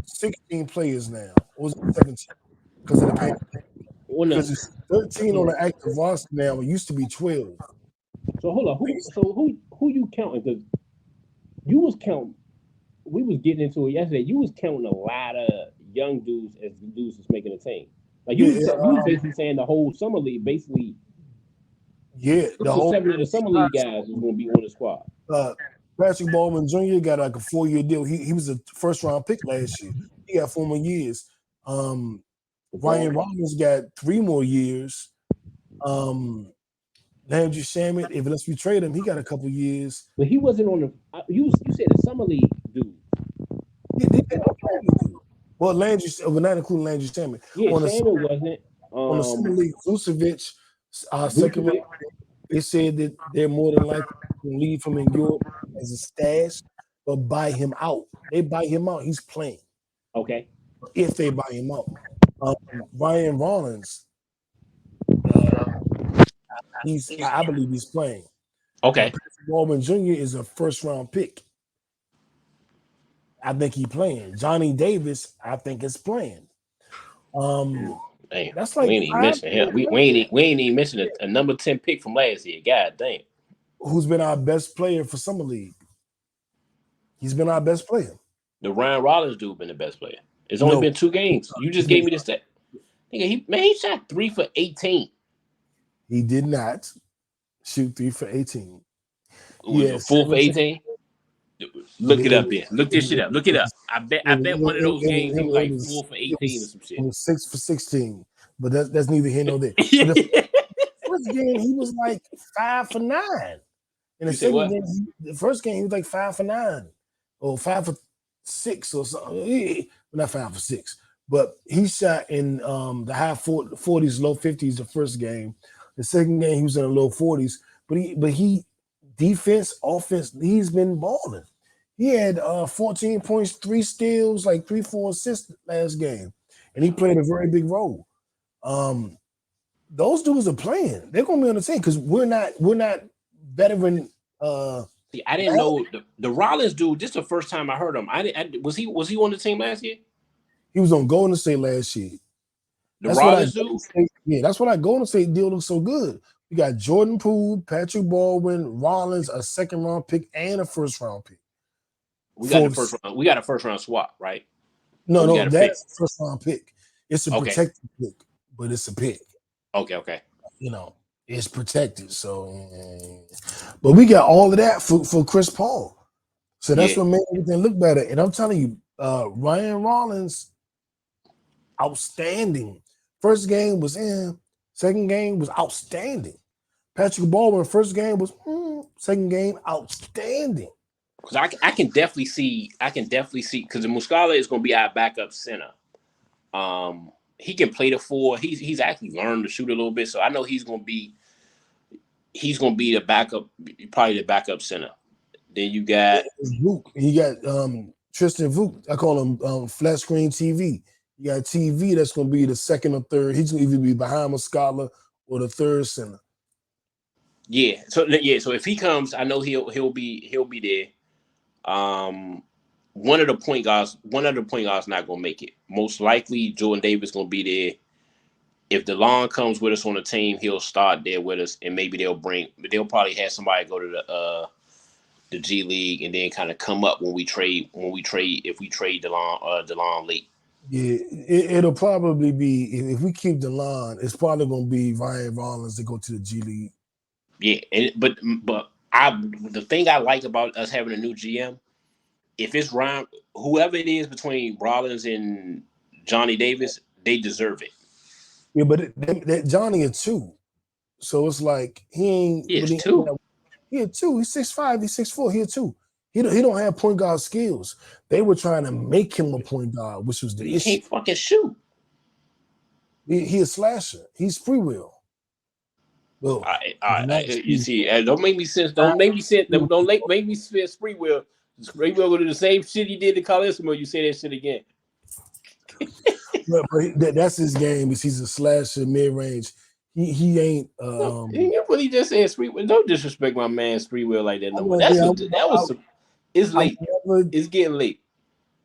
16 players now. Or was it 17? Because of the pandemic. Because it's 13 on the active roster now. It used to be 12. So hold on. Who you counting? Because you was counting. We was getting into it yesterday. You was counting a lot of young dudes as the dudes that's making the team. Like you was basically saying the whole summer league basically. Yeah, the whole 7 of the summer league guys is going to be on the squad. Patrick Baldwin Jr. got like a 4-year deal. He was a first-round pick last year. He got 4 more years. Ryan Rollins got 3 more years. Landry Shamet, unless we trade him, he got a couple years. But he wasn't on the. You said the summer league dude. Well, Landry, we're not including Landry Shamet. Yeah, Shamet wasn't. On the summer league, Vucevic, Second round, they said that they're more than likely to leave him in Europe as a stash, but buy him out. They buy him out. He's playing Okay. if they buy him out. Ryan Rollins, uh, I believe he's playing. Okay. Patrick Baldwin Jr. is a first round pick. I think he's playing. Johnny Davis, I think is playing. Damn, That's we like ain't even five. mentioned him. We ain't even mentioned a number 10 pick from last year. God damn. Who's been our best player for summer league? He's been our best player. The Ryan Rollins dude been the best player. It's only No, been 2 games. You just he's been- gave me the stat. Nigga, he shot 3 for 18. he did not shoot 3 for 18. Was it 4 for 18? Look it up then. Look this shit up. Look it up. I bet one of those games he was like 4 for 18 or some shit. It was 6 for 16, but that's neither here nor there. But the first game he was like 5 for 9. In the second game, the first game he was like 5 for 9 or 5 for 6 or something. Not 5 for 6, but he shot in the high 40s, low 50s the first game. The second game he was in the low 40s, but he defense, offense, he's been balling. He had 14 points, 3 steals, like 3-4 assists last game, and he played a very big role. Those dudes are playing. They're gonna be on the team because we're not veteran. See, I didn't know the Rollins dude. This is the first time I heard him. Was he on the team last year? He was on Golden State last year. The Rollins dude. Yeah, that's what Golden State deal looks so good. We got Jordan Poole, Patrick Baldwin, Rollins, a second round pick, and a first round pick. We got the first round. We got a first round swap, right? No, that's a first round pick. It's a protected pick, but it's a pick. Okay. You know, it's protected. So, but we got all of that for Chris Paul. So that's what made everything look better. And I'm telling you, Ryan Rollins, outstanding. First game was in. Second game was outstanding. Patrick Baldwin, first game was second game outstanding. Because I can definitely see because the Muscala is going to be our backup center. He can play the 4. He's actually learned to shoot a little bit, so I know he's going to be the backup, probably the backup center. Then you got Vuk. You got Tristan Vuk. I call him flat screen TV. You got TV that's going to be the second or third. He's going to either be behind Muscala or the third center. Yeah. So if he comes, I know he'll be there. One of the point guards not gonna make it. Most likely Jordan Davis gonna be there. If DeLon comes with us on the team, he'll start there with us, and maybe they'll probably have somebody go to the G League and then kind of come up if we trade DeLon late. Yeah, it'll probably be if we keep DeLon, it's probably gonna be Ryan Rollins to go to the G League. Yeah, but the thing I like about us having a new GM, if it's Ryan, whoever it is between Rollins and Johnny Davis, they deserve it. Yeah, but that Johnny is 2, so it's like he ain't. Yeah, it's 2. He a 2. He's 6'5". He's 6'4". He a 2. He don't have point guard skills. They were trying to make him a point guard, which was the issue. He can't fucking shoot. He a slasher. He's free will. Well, you see, don't make me sense. Don't make me sense. Don't make me sense. Free will. Free will go to the same shit he did to Carlissimo. You say that shit again. but that's his game. Is he's a slasher, mid range. He ain't. What he just said. Free will. Don't disrespect my man's free will like that. No, it's late. It's getting late.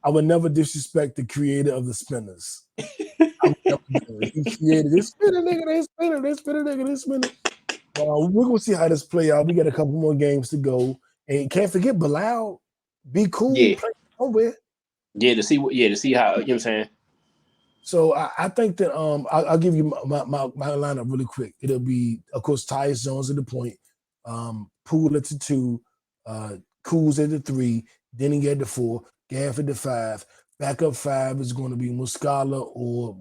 I would never disrespect the creator of the spinners. He created this spinner nigga, this spinner, this spinner nigga, this spinner. We're gonna see how this play out. We got a couple more games to go, and can't forget Bilal. Be cool, play somewhere. Yeah, to see how you know what I'm saying. So I think that I'll give you my lineup really quick. It'll be, of course, Tyus Jones at the point, Poole at the 2, Kuz at the 3, Denny at the 4, Gaff at the 5. Backup 5 is going to be Muscala or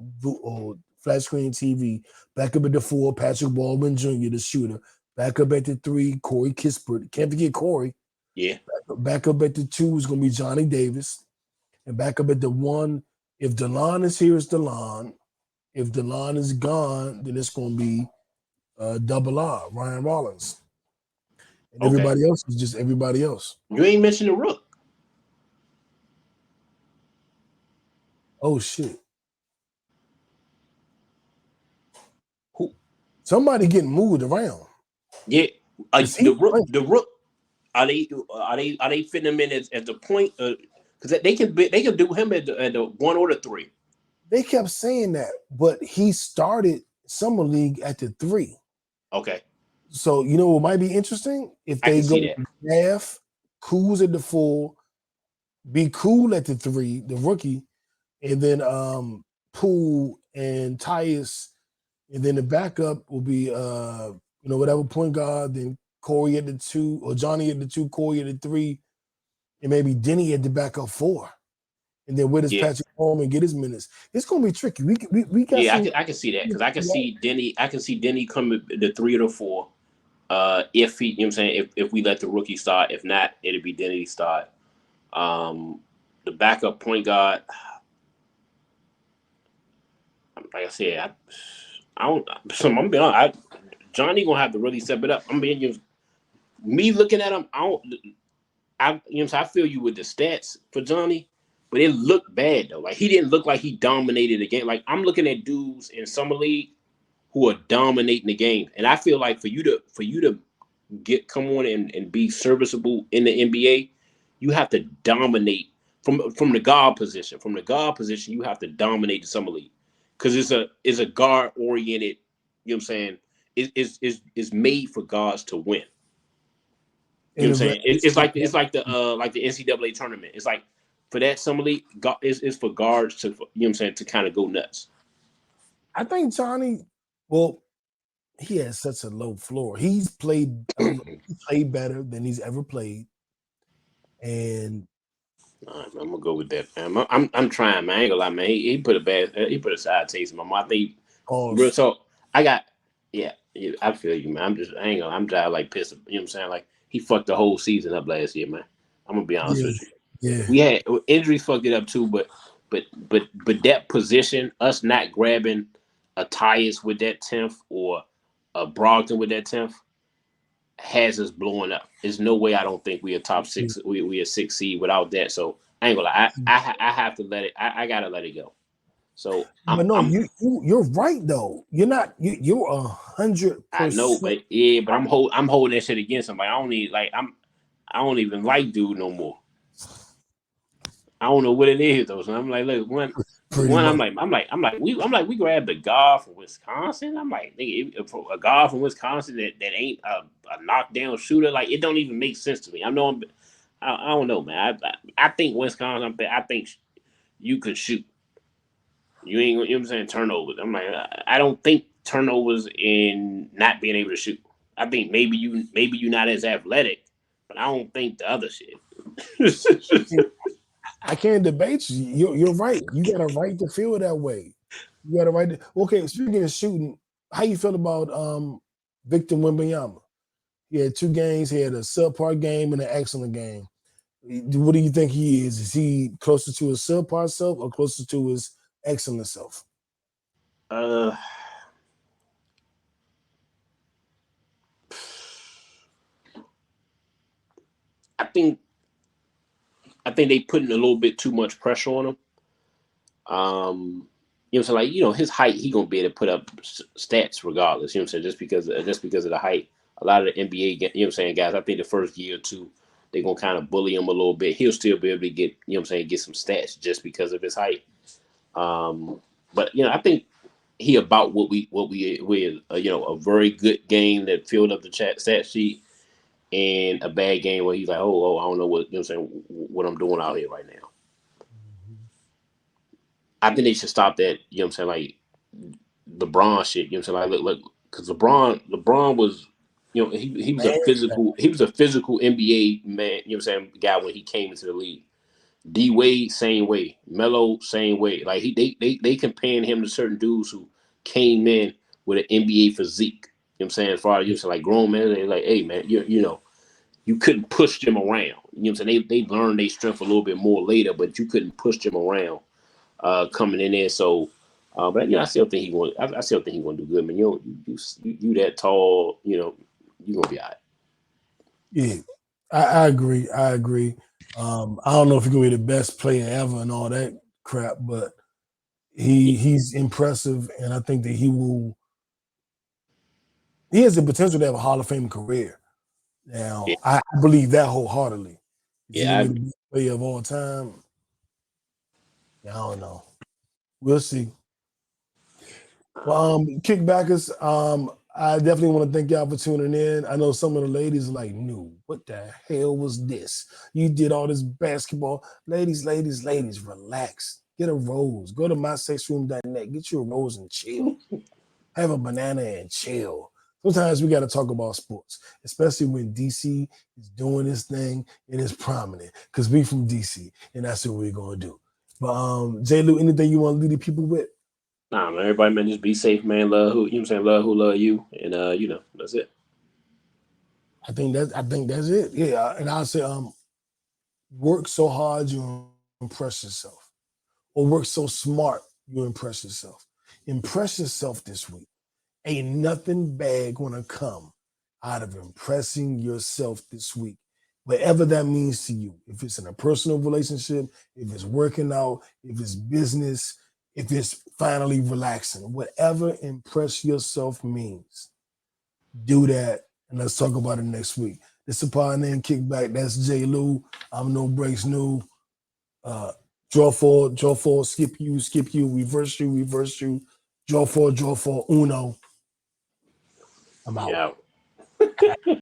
flat screen TV. Backup at the 4, Patrick Baldwin Jr., the shooter. Backup at the 3, Corey Kispert. Can't forget Corey. Yeah. Backup at the 2 is going to be Johnny Davis. And backup at the 1, if DeLon is here, it's DeLon. If DeLon is gone, then it's going to be Double R, Ryan Rollins. And Okay. everybody else is just everybody else. You ain't mentioned the Rook. Oh shit. Who? Somebody getting moved around. Yeah, Is he playing? The Rook. Are they fitting him in as the point? Because they can do him at the 1 or the 3. They kept saying that, but he started Summer League at the 3. Okay, So you know what might be interesting if I they can go see that. Gaff, Kuz at the 4, be cool at the 3, the rookie, and then Poole and Tyus, and then the backup will be whatever point guard, then Corey at the 2, or Johnny at the 2, Corey at the 3, and maybe Denny at the backup 4. And then where does Yeah, Patrick Coleman get his minutes? It's gonna be tricky. We got yeah, some. I can see that because I can see Denny coming the 3 or the 4. If he, you know what I'm saying, if we let the rookie start, if not, it'll be Denny start. The backup point guard, like I said, I don't. So I'm gonna be honest, Johnny gonna have to really step it up. I'm being me looking at him. I feel you with the stats for Johnny, but it looked bad though. Like he didn't look like he dominated the game. Like I'm looking at dudes in summer league who are dominating the game, and I feel like for you to come on and be serviceable in the NBA, you have to dominate from the guard position. From the guard position, you have to dominate the summer league because it's a guard oriented. You know what I'm saying? It's made for guards to win. You know what I'm saying? It's like the NCAA tournament. It's like for that summer league, it's for guards to, you know what I'm saying, to kind of go nuts. I think Johnny, well, he has such a low floor. He's played better than he's ever played. And I'm gonna go with that, man. I'm trying, man. I ain't gonna lie, man. He put a side taste in my mouth. I think real talk. Yeah, I feel you, man. I'm trying like pissed. You know what I'm saying? Like he fucked the whole season up last year, man. I'm gonna be honest with you. Yeah. We had injuries fucked it up too, but that position, us not grabbing a Tyus with that 10th or a Brogdon with that 10th, has us blowing up. There's no way I don't think we a top 6. We a 6 seed without that. So I ain't gonna lie. I have to let it. I gotta let it go. So you're right though. You're not. You're 100%. I know, but I'm holding that shit against him. Like I don't even like dude no more. I don't know what it is though. So I'm like, look, one, I'm like, we grabbed the guard from Wisconsin. I'm like, nigga, a guard from Wisconsin that ain't a knockdown shooter. Like, it don't even make sense to me. I don't know, man. I think Wisconsin. I think you could shoot. You ain't, you know what I'm saying, turnovers. I'm like, I don't think turnovers in not being able to shoot. I think maybe you not as athletic, but I don't think the other shit. I can't debate you. You're right. You got a right to feel that way. You got a right to. Okay, speaking of shooting, how you feel about Victor Wembanyama? He had 2 games. He had a subpar game and an excellent game. What do you think he is? Is he closer to his subpar self or closer to his excellent self? I think they putting a little bit too much pressure on him. You know, so like, you know, his height, he gonna be able to put up stats regardless. You know what I'm saying? Just because of the height. A lot of the NBA, you know what I'm saying, guys. I think the first year or two, they're gonna kind of bully him a little bit. He'll still be able to get, you know what I'm saying, get some stats just because of his height. But you know, I think he about what we you know, a very good game that filled up the stat sheet, and a bad game where he's like, oh, I don't know what, you know what I'm saying, what I'm doing out here right now. I think they should stop that, you know what I'm saying, like LeBron shit, you know what I'm saying, like look, because LeBron was, you know, he was a physical NBA man, you know what I'm saying, guy when he came into the league. D Wade, same way. Melo, same way. Like they comparing him to certain dudes who came in with an NBA physique. You know what I'm saying? As far as you say, like grown men, they're like, hey man, you know, you couldn't push them around. You know what I'm saying? They learned their strength a little bit more later, but you couldn't push them around coming in there. So But I still think he going. I still think he going to do good. Man, you that tall. You gonna be all right. Yeah, I agree. I agree. I don't know if he's gonna be the best player ever and all that crap, but he's impressive, and I think that he will. He has the potential to have a Hall of Fame career. Yeah, Now, I believe that wholeheartedly. Is he yeah, gonna be the best player of all time? I don't know. We'll see. Well, kickbackers, I definitely want to thank y'all for tuning in. I know some of the ladies are like, no, what the hell was this? You did all this basketball. Ladies, relax. Get a rose. Go to mysexroom.net. Get you a rose and chill. Have a banana and chill. Sometimes we got to talk about sports, especially when DC is doing this thing and it's prominent because we from DC and that's what we're going to do. But J Lew, anything you want to leave the people with? Nah, man. Everybody, man, just be safe, man. Love who I'm saying. Love who love you, and that's it. I think that's it. Yeah, and I'll say work so hard you impress yourself, or work so smart you impress yourself. Impress yourself this week. Ain't nothing bad gonna come out of impressing yourself this week, whatever that means to you. If it's in a personal relationship, if it's working out, if it's business, if it's finally relaxing, whatever impress yourself means, do that. And let's talk about it next week. This is a pod named Kickback. That's J Lew. I'm No Breaks New. Draw four, skip you, reverse you, draw four, uno. I'm out. Yeah.